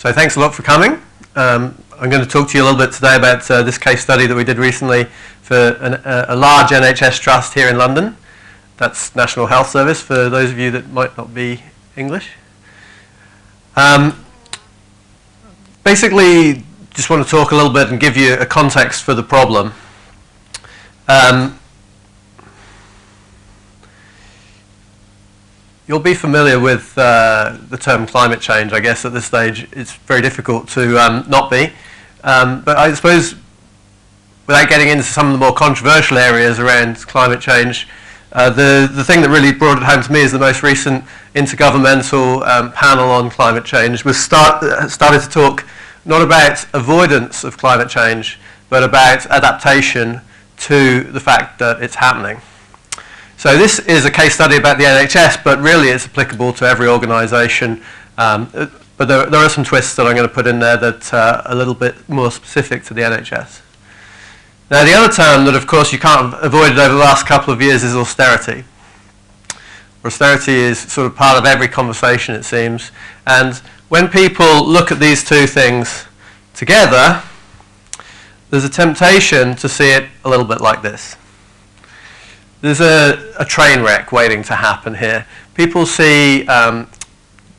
So thanks a lot for coming. I'm going to talk to you a little bit today about this case study that we did recently for a large NHS Trust here in London. That's National Health Service, for those of you that might not be English. Basically, just want to talk a little bit and give you a context for the problem. You'll be familiar with the term climate change. I guess at this stage it's very difficult to not be. But I suppose, without getting into some of the more controversial areas around climate change, the thing that really brought it home to me is the most recent intergovernmental panel on climate change started to talk not about avoidance of climate change, but about adaptation to the fact that it's happening. So this is a case study about the NHS, but really it's applicable to every organisation. But there are some twists that I'm going to put in there that are a little bit more specific to the NHS. Now, the other term that, of course, you can't have avoided over the last couple of years is austerity. Austerity is sort of part of every conversation, it seems. And when people look at these two things together, there's a temptation to see it a little bit like this. There's a train wreck waiting to happen here. People see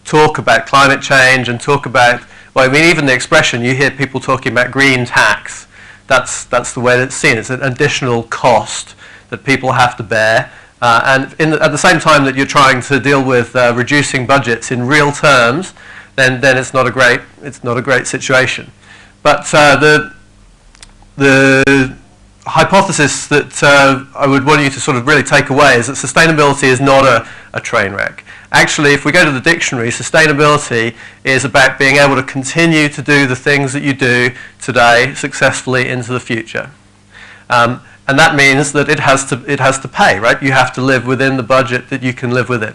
talk about climate change and talk about, well, I mean, even the expression, you hear people talking about green tax. That's the way that it's seen. It's an additional cost that people have to bear. And at the same time that you're trying to deal with reducing budgets in real terms, then it's not a great situation. But the hypothesis that I would want you to sort of really take away is that sustainability is not a train wreck. Actually, if we go to the dictionary, sustainability is about being able to continue to do the things that you do today successfully into the future. And that means that it has to pay, right? You have to live within the budget that you can live within.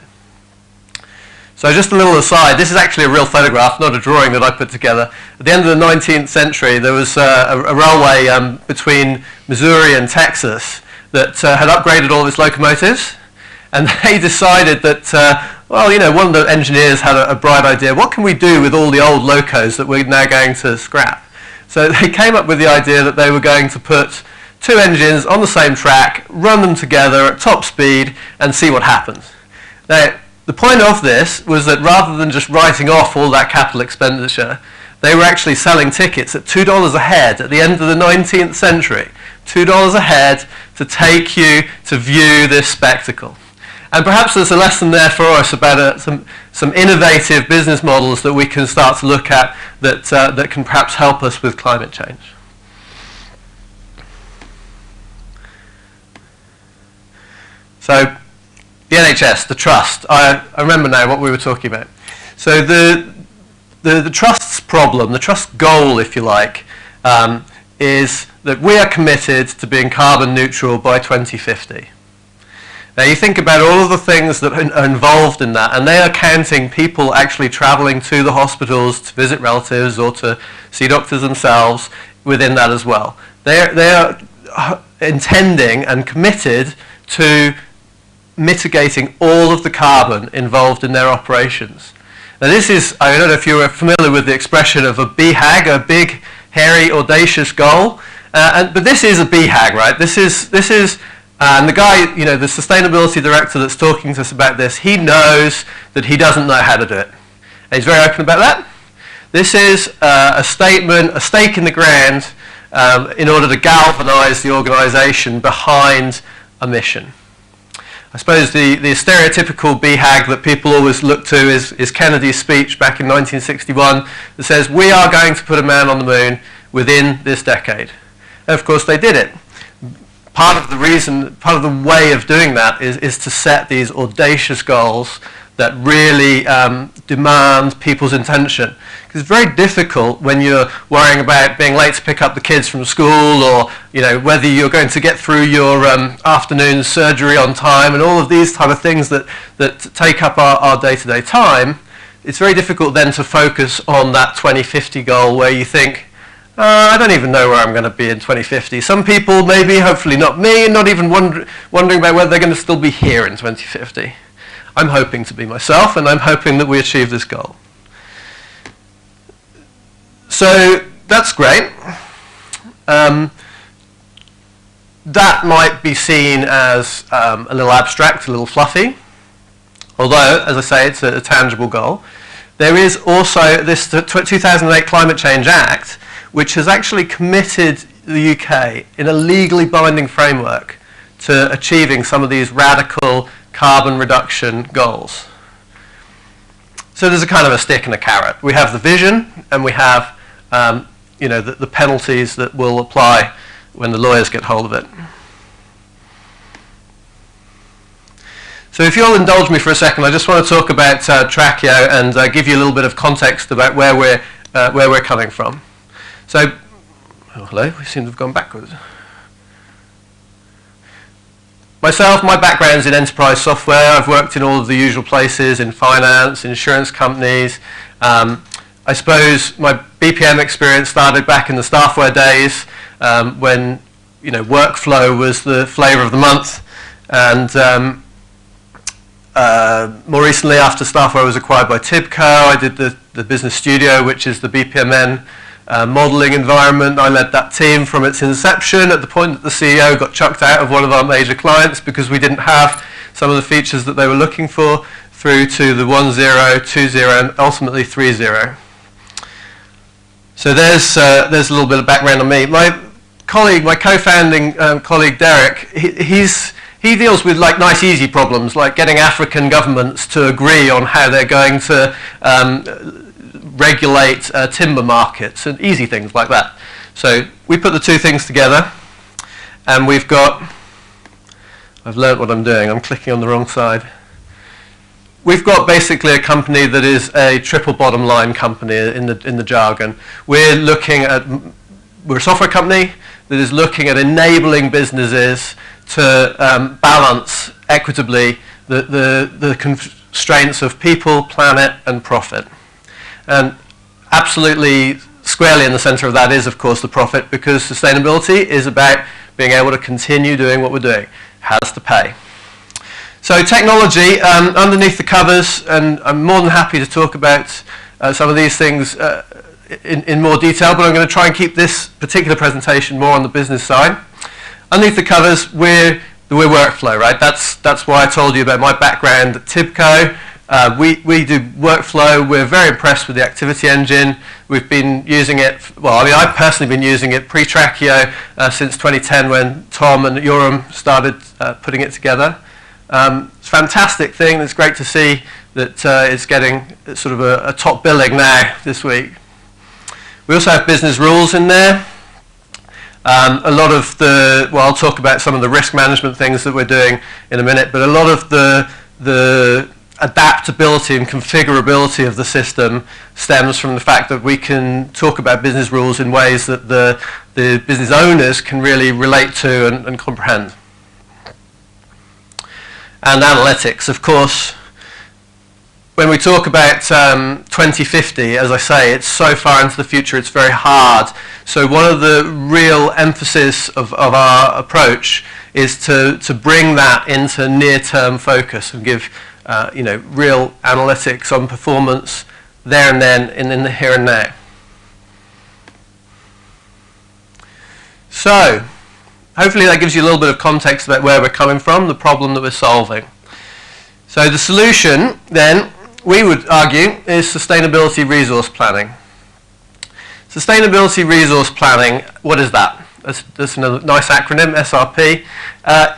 So just a little aside, this is actually a real photograph, not a drawing that I put together. At the end of the 19th century, there was a railway between Missouri and Texas that had upgraded all of its locomotives. And they decided that, well, you know, one of the engineers had a bright idea. What can we do with all the old locos that we're now going to scrap? So they came up with the idea that they were going to put two engines on the same track, run them together at top speed, and see what happens. Now, the point of this was that rather than just writing off all that capital expenditure, they were actually selling tickets at $2 a head at the end of the 19th century. $2 a head to take you to view this spectacle. And perhaps there's a lesson there for us about some innovative business models that we can start to look at that can perhaps help us with climate change. So, the NHS, the Trust. I remember now what we were talking about. So the Trust's problem, the Trust's goal, if you like, is that we are committed to being carbon neutral by 2050. Now you think about all of the things that are involved in that, and they are counting people actually travelling to the hospitals to visit relatives or to see doctors themselves within that as well. They are intending and committed to mitigating all of the carbon involved in their operations. Now this is, I don't know if you're familiar with the expression of a BHAG, a big, hairy, audacious goal, but this is a BHAG, right? This is, and the guy, you know, the sustainability director that's talking to us about this, he knows that he doesn't know how to do it. And he's very open about that. This is a statement, a stake in the ground in order to galvanise the organisation behind a mission. I suppose the stereotypical BHAG that people always look to is Kennedy's speech back in 1961 that says, we are going to put a man on the moon within this decade. And of course they did it. Part of the way of doing that is to set these audacious goals that really demand people's attention. Because it's very difficult when you're worrying about being late to pick up the kids from school, or you know, whether you're going to get through your afternoon surgery on time, and all of these type of things that take up our day-to-day time. It's very difficult then to focus on that 2050 goal where you think, I don't even know where I'm going to be in 2050. Some people, maybe, hopefully not me, not even wondering about whether they're going to still be here in 2050. I'm hoping to be myself, and I'm hoping that we achieve this goal. So that's great. That might be seen as a little abstract, a little fluffy, although, as I say, it's a tangible goal. There is also this 2008 Climate Change Act, which has actually committed the UK in a legally binding framework to achieving some of these radical carbon reduction goals. So there's a kind of a stick and a carrot. We have the vision, and we have the penalties that will apply when the lawyers get hold of it. So if you'll indulge me for a second, I just want to talk about Trakeo and give you a little bit of context about where we're coming from. So, hello, we seem to have gone backwards. Myself, my background's in enterprise software. I've worked in all of the usual places, in finance, insurance companies. I suppose my BPM experience started back in the Staffware days when workflow was the flavour of the month, and more recently, after Staffware was acquired by Tibco, I did the Business Studio, which is the BPMN modelling environment. I led that team from its inception at the point that the CEO got chucked out of one of our major clients because we didn't have some of the features that they were looking for, through to the 1.0, 2.0, and ultimately 3.0. So there's a little bit of background on me. My colleague, my co-founding colleague Derek, he deals with like nice easy problems, like getting African governments to agree on how they're going to regulate timber markets and easy things like that. So we put the two things together, and we've got, I've learnt what I'm doing, I'm clicking on the wrong side. We've got basically a company that is a triple bottom line company in the jargon. We're a software company that is looking at enabling businesses to balance equitably the constraints of people, planet, and profit. And absolutely squarely in the center of that is, of course, the profit, because sustainability is about being able to continue doing what we're doing. Has to pay. So technology, underneath the covers, and I'm more than happy to talk about some of these things in more detail, but I'm going to try and keep this particular presentation more on the business side. Underneath the covers, we're workflow, right? That's why I told you about my background at Tibco. We do workflow. We're very impressed with the Activiti engine. We've been using it, I've personally been using it pre-Trakeo since 2010 when Tom and Yoram started putting it together. It's a fantastic thing. It's great to see that it's getting sort of a top billing now this week. We also have business rules in there. A lot of I'll talk about some of the risk management things that we're doing in a minute, but a lot of the adaptability and configurability of the system stems from the fact that we can talk about business rules in ways that the business owners can really relate to and comprehend. And analytics, of course. When we talk about 2050, as I say, it's so far into the future, it's very hard. So one of the real emphasis of our approach is to bring that into near-term focus and give real analytics on performance there and then, in the here and now. So, hopefully that gives you a little bit of context about where we're coming from, the problem that we're solving. So the solution, then, we would argue, is sustainability resource planning. Sustainability resource planning, what is that? That's another nice acronym, SRP.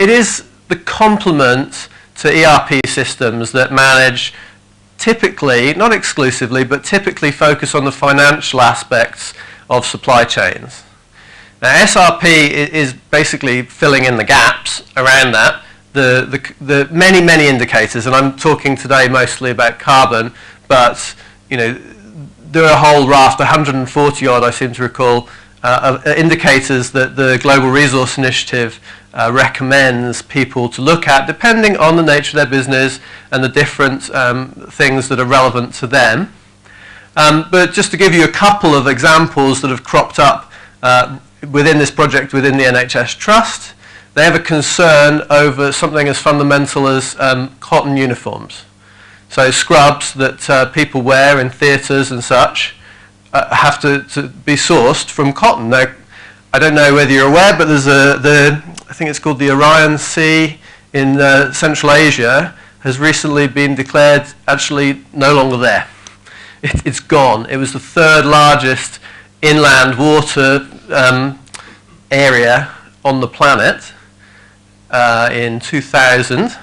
It is the complement to ERP systems that manage, typically, not exclusively, but typically focus on the financial aspects of supply chains. Now, SRP is basically filling in the gaps around that. The many indicators, and I'm talking today mostly about carbon, but there are a whole raft, 140 odd, I seem to recall, of indicators that the Global Resource Initiative recommends people to look at, depending on the nature of their business and the different things that are relevant to them. But just to give you a couple of examples that have cropped up within this project within the NHS Trust, they have a concern over something as fundamental as cotton uniforms. So scrubs that people wear in theatres and such. have to be sourced from cotton. Now, I don't know whether you're aware, but there's I think it's called the Orion Sea in Central Asia, has recently been declared actually no longer there. It's gone. It was the third largest inland water area on the planet in 2000.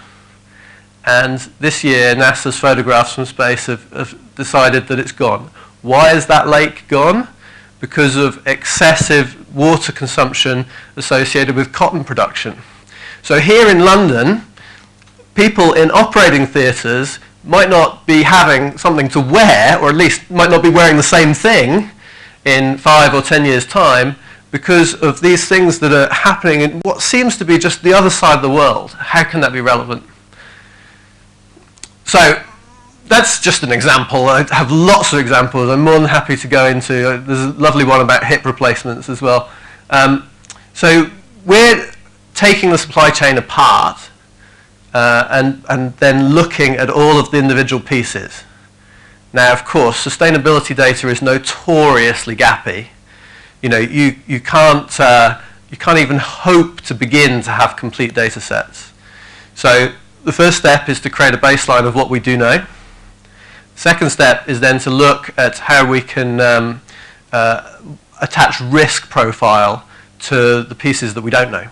And this year, NASA's photographs from space have decided that it's gone. Why is that lake gone? Because of excessive water consumption associated with cotton production. So here in London, people in operating theatres might not be having something to wear, or at least might not be wearing the same thing in 5 or 10 years' time, because of these things that are happening in what seems to be just the other side of the world. How can that be relevant? So that's just an example. I have lots of examples. I'm more than happy to go into. There's a lovely one about hip replacements as well. So we're taking the supply chain apart and then looking at all of the individual pieces. Now, of course, sustainability data is notoriously gappy. You know, you can't even hope to begin to have complete data sets. So the first step is to create a baseline of what we do know. Second step is then to look at how we can attach risk profile to the pieces that we don't know,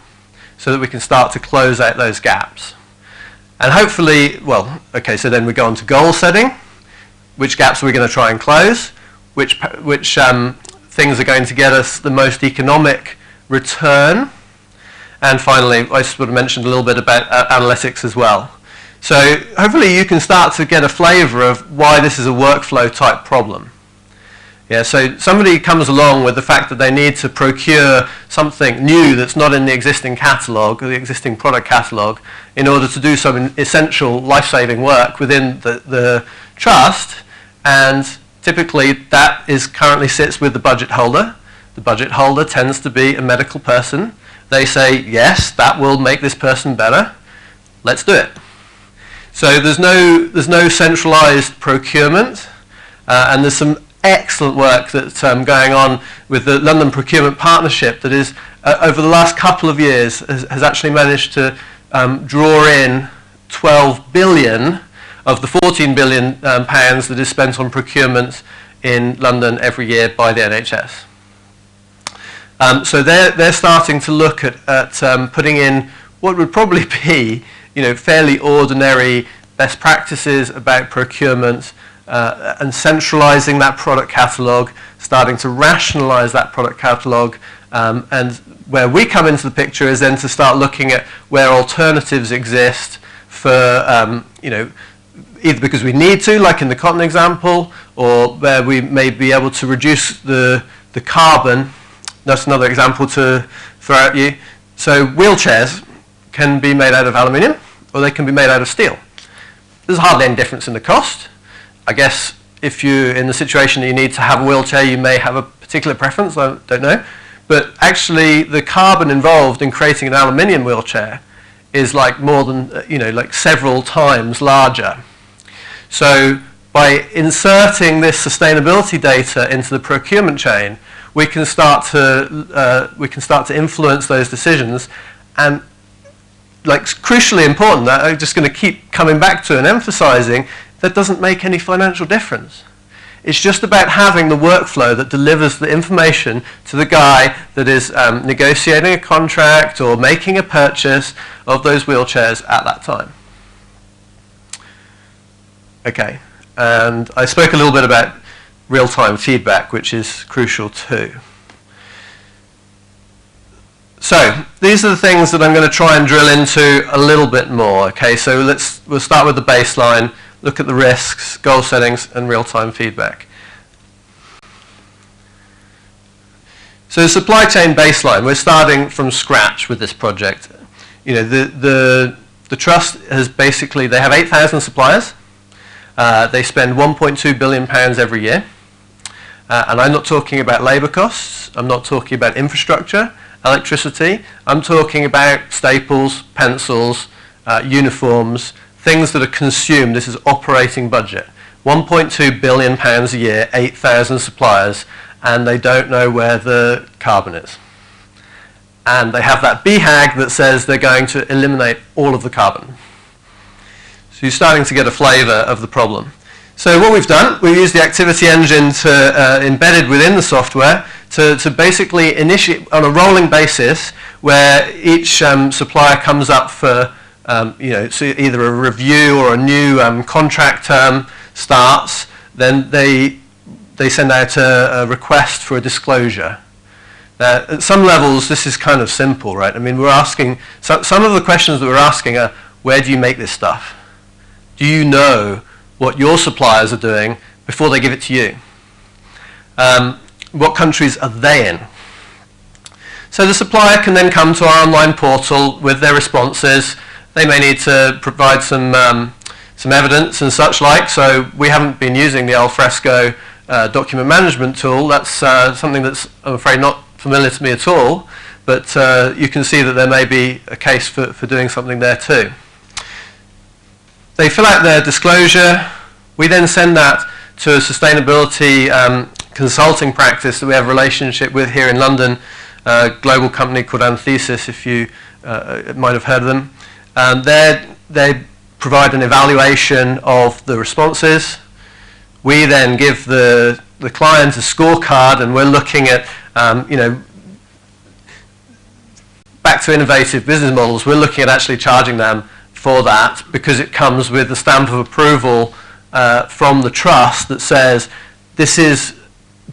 so that we can start to close out those gaps. And hopefully, well, okay, so then we go on to goal setting. Which gaps are we going to try and close? Which things are going to get us the most economic return? And finally, I sort of mentioned a little bit about analytics as well. So hopefully you can start to get a flavour of why this is a workflow type problem. Yeah, so somebody comes along with the fact that they need to procure something new that's not in the existing catalogue, or the existing product catalogue, in order to do some essential life-saving work within the trust, and typically that currently sits with the budget holder. The budget holder tends to be a medical person. They say, yes, that will make this person better. Let's do it. So there's no centralised procurement, and there's some excellent work that's going on with the London Procurement Partnership that is, over the last couple of years, has actually managed to draw in 12 billion of the 14 billion pounds that is spent on procurement in London every year by the NHS. So they're starting to look at putting in what would probably be, fairly ordinary best practices about procurement, and centralising that product catalogue, starting to rationalise that product catalogue, and where we come into the picture is then to start looking at where alternatives exist for, either because we need to, like in the cotton example, or where we may be able to reduce the carbon. That's another example to throw at you. So wheelchairs can be made out of aluminium, or they can be made out of steel. There's hardly any difference in the cost. I guess if you're in the situation that you need to have a wheelchair, you may have a particular preference, I don't know. But actually, the carbon involved in creating an aluminium wheelchair is like more than, like several times larger. So by inserting this sustainability data into the procurement chain, we can start to influence those decisions. And like crucially important, that I'm just going to keep coming back to and emphasizing, that doesn't make any financial difference. It's just about having the workflow that delivers the information to the guy that is negotiating a contract or making a purchase of those wheelchairs at that time. Okay, and I spoke a little bit about real-time feedback, which is crucial too. So these are the things that I'm going to try and drill into a little bit more. Okay, so we'll start with the baseline, look at the risks, goal settings, and real-time feedback. So supply chain baseline, we're starting from scratch with this project. The trust has basically, they have 8,000 suppliers. They spend £1.2 billion every year. And I'm not talking about labour costs. I'm not talking about infrastructure, electricity. I'm talking about staples, pencils, uniforms, things that are consumed. This is operating budget. £1.2 billion a year, 8,000 suppliers, and they don't know where the carbon is. And they have that BHAG that says they're going to eliminate all of the carbon. So you're starting to get a flavour of the problem. So what we've done, we've used the Activiti engine embedded within the software to basically initiate on a rolling basis where each supplier comes up for so either a review or a new contract term starts, then they send out a request for a disclosure. At some levels, this is kind of simple, right? I mean, we're asking, some of the questions that we're asking are, where do you make this stuff? Do you know what your suppliers are doing before they give it to you? What countries are they in? So the supplier can then come to our online portal with their responses. They may need to provide some evidence and such like. So we haven't been using the Alfresco document management tool. That's something that's, I'm afraid, not familiar to me at all. But you can see that there may be a case for doing something there too. They fill out their disclosure. We then send that to a sustainability consulting practice that we have a relationship with here in London, a global company called Anthesis, if you might have heard of them. They provide an evaluation of the responses. We then give the client a scorecard, and we're looking at, back to innovative business models, we're looking at actually charging them for that because it comes with the stamp of approval from the trust that says this is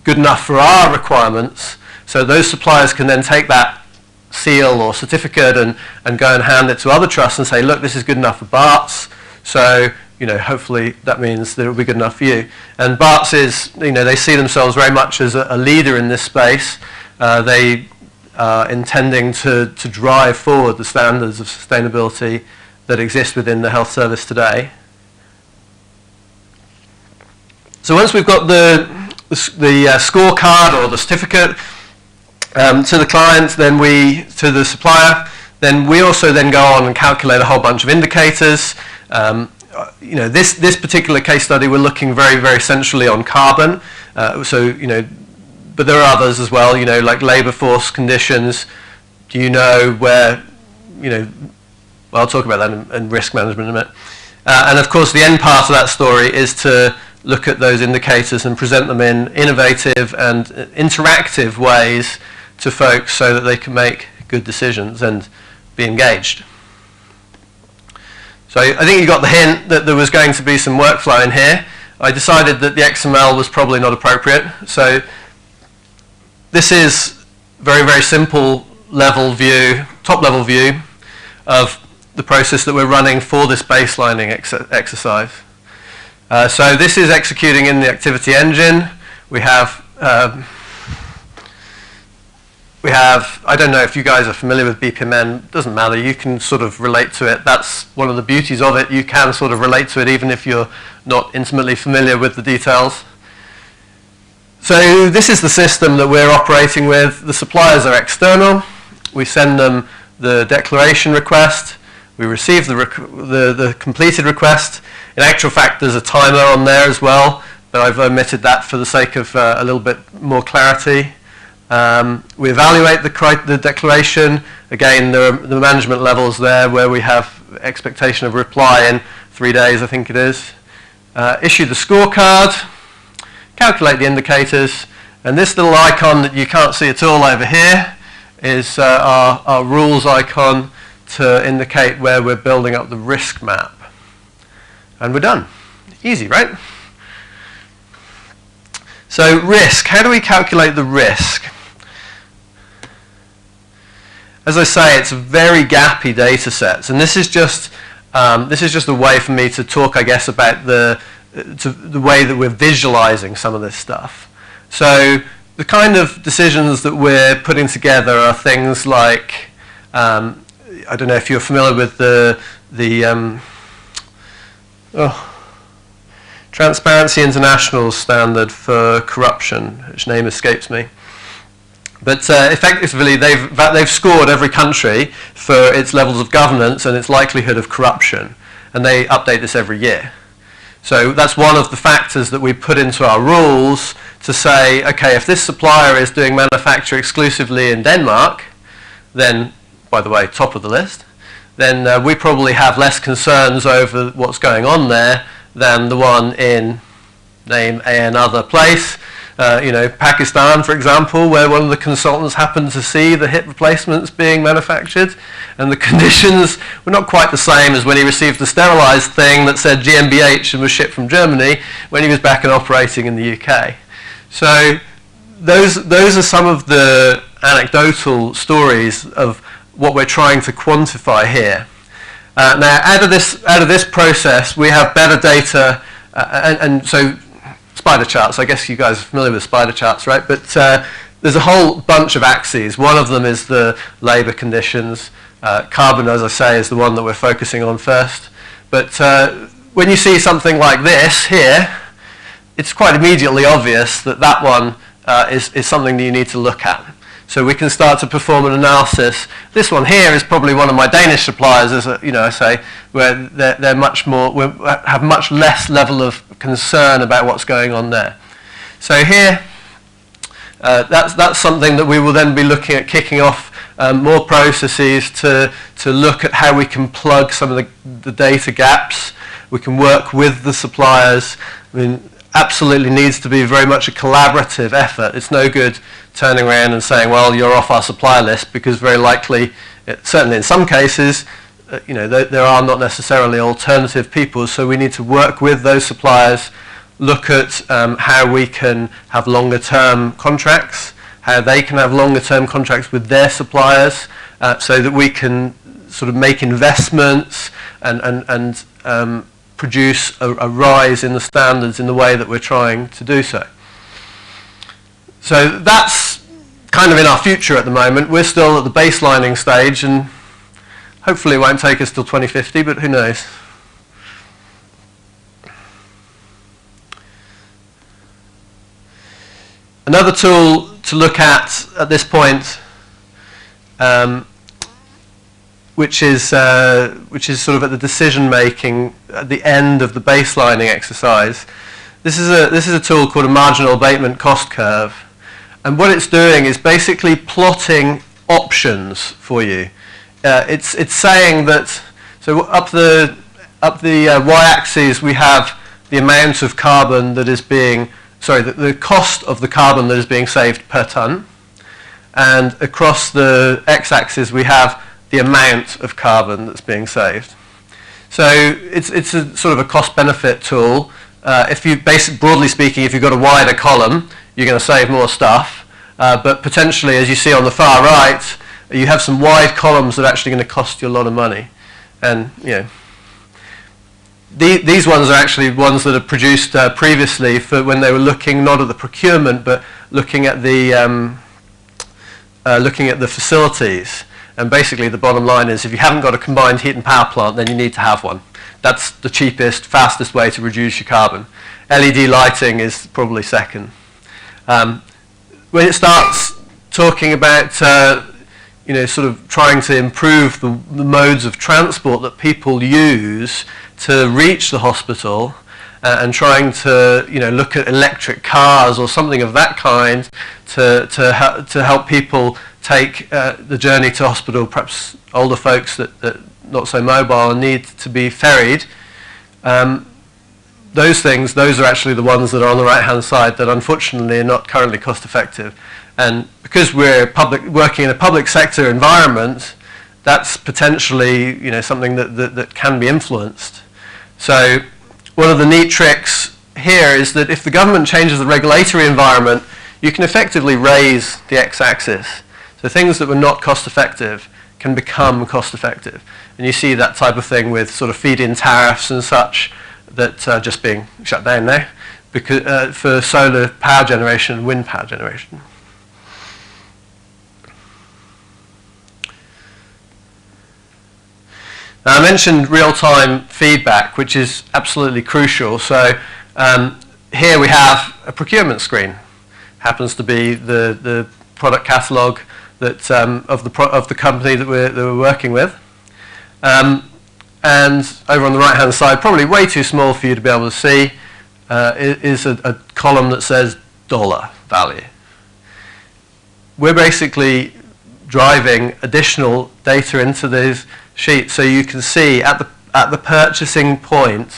good enough for our requirements. So those suppliers can then take that seal or certificate and go and hand it to other trusts and say, look, this is good enough for Bart's. So, hopefully that means that it will be good enough for you. And Bart's is, they see themselves very much as a leader in this space. They are intending to drive forward the standards of sustainability that exist within the health service today. So once we've got the scorecard or the certificate to the client, to the supplier, then we also then go on and calculate a whole bunch of indicators. This particular case study, we're looking very, very centrally on carbon. But there are others as well, like labour force conditions. Do you know where, well, I'll talk about that in risk management in a minute. And of course, the end part of that story is to look at those indicators and present them in innovative and interactive ways to folks so that they can make good decisions and be engaged. So I think you got the hint that there was going to be some workflow in here. I decided that the XML was probably not appropriate. So this is very, very simple level view, top level view of the process that we're running for this baselining exercise. So this is executing in the Activiti engine. We have, I don't know if you guys are familiar with BPMN, doesn't matter, you can sort of relate to it. That's one of the beauties of it. You can sort of relate to it even if you're not intimately familiar with the details. So this is the system that we're operating with. The suppliers are external. We send them the declaration request. We receive the completed request. In actual fact, there's a timer on there as well, but I've omitted that for the sake of a little bit more clarity. We evaluate the declaration. Again, there are the management levels there where we have expectation of reply in 3 days, I think it is. Issue the scorecard, calculate the indicators, and this little icon that you can't see at all over here is our rules icon to indicate where we're building up the risk map. And we're done. Easy, right? So risk, how do we calculate the risk? As I say, it's very gappy data sets, and this is just a way for me to talk, I guess, about the way that we're visualizing some of this stuff. So the kind of decisions that we're putting together are things like, I don't know if you're familiar with the Transparency International standard for corruption, which name escapes me. But effectively, they've scored every country for its levels of governance and its likelihood of corruption, and they update this every year. So that's one of the factors that we put into our rules to say, okay, if this supplier is doing manufacture exclusively in Denmark, then, by the way, top of the list, then we probably have less concerns over what's going on there than the one in, name another place, Pakistan, for example, where one of the consultants happened to see the hip replacements being manufactured, and the conditions were not quite the same as when he received the sterilised thing that said GmbH and was shipped from Germany when he was back and operating in the UK. So those are some of the anecdotal stories of what we're trying to quantify here. Now, out of this process, we have better data, and so spider charts. I guess you guys are familiar with spider charts, right? But there's a whole bunch of axes. One of them is the labour conditions. Carbon, as I say, is the one that we're focusing on first. But when you see something like this here, it's quite immediately obvious that that one is something that you need to look at. So we can start to perform an analysis. This one here is probably one of my Danish suppliers, as I say, where they're much more, have much less level of concern about what's going on there. So here, that's something that we will then be looking at, kicking off more processes to look at how we can plug some of the data gaps. We can work with the suppliers. I mean, absolutely needs to be very much a collaborative effort. It's no good turning around and saying, well, you're off our supplier list, because very likely, certainly in some cases, there are not necessarily alternative people, so we need to work with those suppliers, look at how we can have longer term contracts, how they can have longer term contracts with their suppliers, so that we can sort of make investments and produce a rise in the standards in the way that we're trying to do so. So that's kind of in our future at the moment. We're still at the baselining stage, and hopefully it won't take us till 2050, but who knows. Another tool to look at this point, which is sort of at the decision making at the end of the baselining exercise. This is a tool called a marginal abatement cost curve, and what it's doing is basically plotting options for you. It's saying that, so up the y-axis we have the amount of carbon that is being, the cost of the carbon that is being saved per ton, and across the x-axis we have the amount of carbon that's being saved. So it's a sort of a cost-benefit tool. If you broadly speaking, if you've got a wider column, you're going to save more stuff. But potentially, as you see on the far right, you have some wide columns that are actually going to cost you a lot of money. And these ones are actually ones that are produced previously for when they were looking not at the procurement, but looking at the facilities. And basically the bottom line is, if you haven't got a combined heat and power plant, then you need to have one. That's the cheapest, fastest way to reduce your carbon. LED lighting is probably second. When it starts talking about sort of trying to improve the modes of transport that people use to reach the hospital, and trying to look at electric cars or something of that kind to help people take the journey to hospital, perhaps older folks that not so mobile and need to be ferried. Those are actually the ones that are on the right hand side that unfortunately are not currently cost effective. And because we're working in a public sector environment, that's potentially something that can be influenced. So one of the neat tricks here is that if the government changes the regulatory environment, you can effectively raise the x-axis. So things that were not cost-effective can become cost-effective. And you see that type of thing with sort of feed-in tariffs and such that are just being shut down now because, for solar power generation and wind power generation. Now, I mentioned real-time feedback, which is absolutely crucial. So here we have a procurement screen. Happens to be the product catalogue that of the company that we're working with. and over on the right-hand side, probably way too small for you to be able to see, is a column that says dollar value. We're basically driving additional data into these sheets so you can see at the purchasing point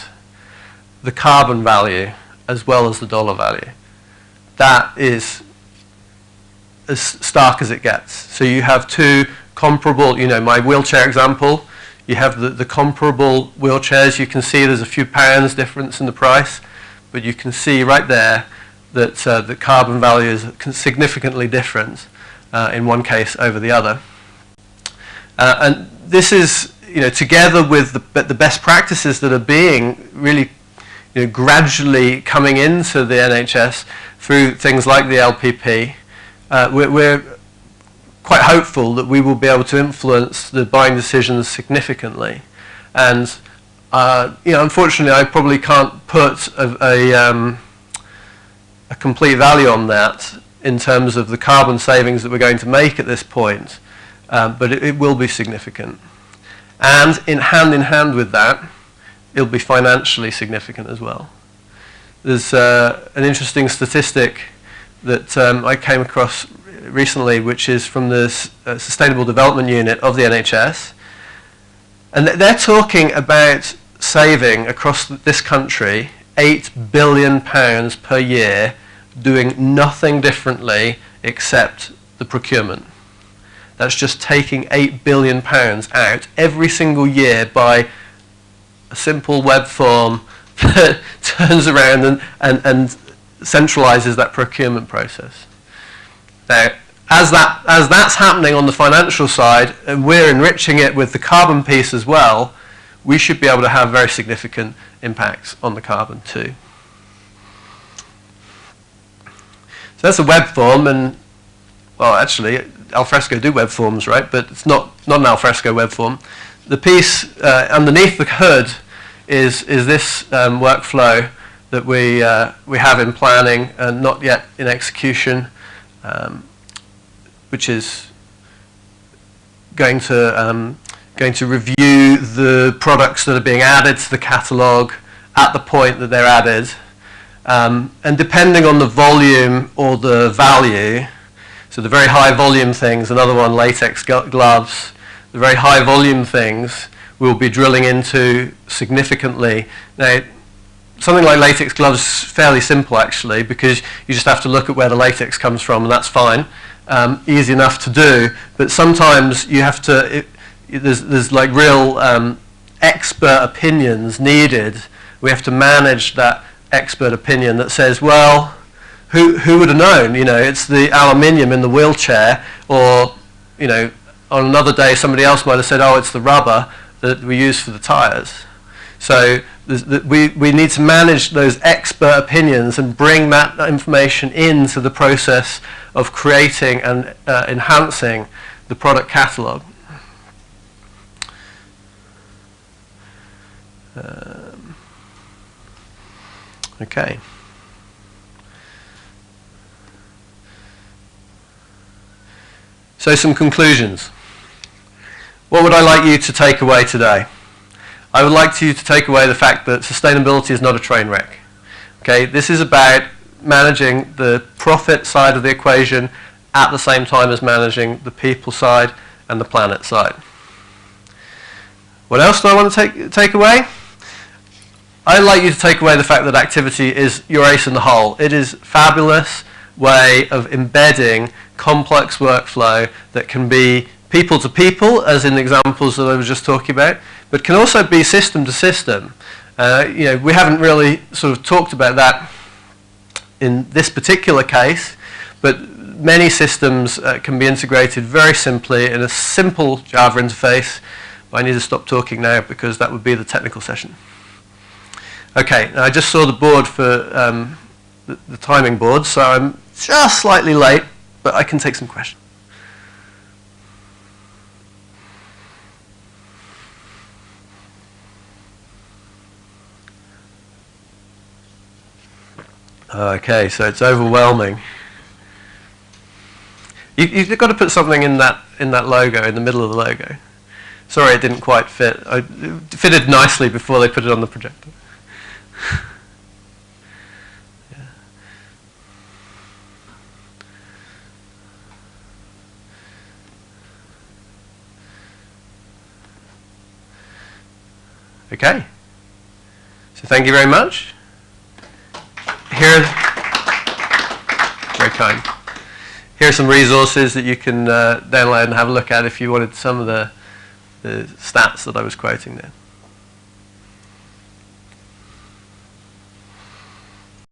the carbon value as well as the dollar value. That is as stark as it gets. So you have two comparable, my wheelchair example, you have the comparable wheelchairs. You can see there's a few pounds difference in the price, but you can see right there that the carbon value is significantly different in one case over the other. And this is, together with the best practices that are being really gradually coming into the NHS through things like the LPP, we're quite hopeful that we will be able to influence the buying decisions significantly. And unfortunately, I probably can't put a complete value on that in terms of the carbon savings that we're going to make at this point, but it will be significant. And in hand with that, it'll be financially significant as well. There's an interesting statistic that I came across recently, which is from the Sustainable Development Unit of the NHS. And they're talking about saving across this country £8 billion per year doing nothing differently except the procurement. That's just taking £8 billion out every single year by a simple web form that turns around and centralizes that procurement process. Now, as that's happening on the financial side, and we're enriching it with the carbon piece as well, we should be able to have very significant impacts on the carbon too. So that's a web form, and well, actually, Alfresco do web forms, right? But it's not an Alfresco web form. The piece underneath the hood is this workflow that we have in planning and not yet in execution, which is going to review the products that are being added to the catalogue at the point that they're added, and depending on the volume or the value. So the very high volume things, another one, latex gloves, the very high volume things we'll be drilling into significantly. Now, something like latex gloves is fairly simple actually, because you just have to look at where the latex comes from and that's fine. Easy enough to do, but sometimes you have to, there's like real expert opinions needed. We have to manage that expert opinion that says, well, who would have known? It's the aluminium in the wheelchair, or on another day somebody else might have said, oh, it's the rubber that we use for the tires. So we need to manage those expert opinions and bring that information into the process of creating and enhancing the product catalogue. Okay. So some conclusions. What would I like you to take away today? I would like you to take away the fact that sustainability is not a train wreck. Okay, this is about managing the profit side of the equation at the same time as managing the people side and the planet side. What else do I want to take away? I'd like you to take away the fact that Activiti is your ace in the hole. It is a fabulous way of embedding complex workflow that can be people to people, as in the examples that I was just talking about, but can also be system to system. We haven't really sort of talked about that in this particular case, but many systems can be integrated very simply in a simple Java interface. But I need to stop talking now because that would be the technical session. Okay, now I just saw the board for the timing board, so I'm just slightly late, but I can take some questions. Okay, so it's overwhelming. You've got to put something in that logo, in the middle of the logo. Sorry, it didn't quite fit. It fitted nicely before they put it on the projector. Yeah. Okay. So thank you very much. Very kind. Here are some resources that you can download and have a look at if you wanted some of the stats that I was quoting there.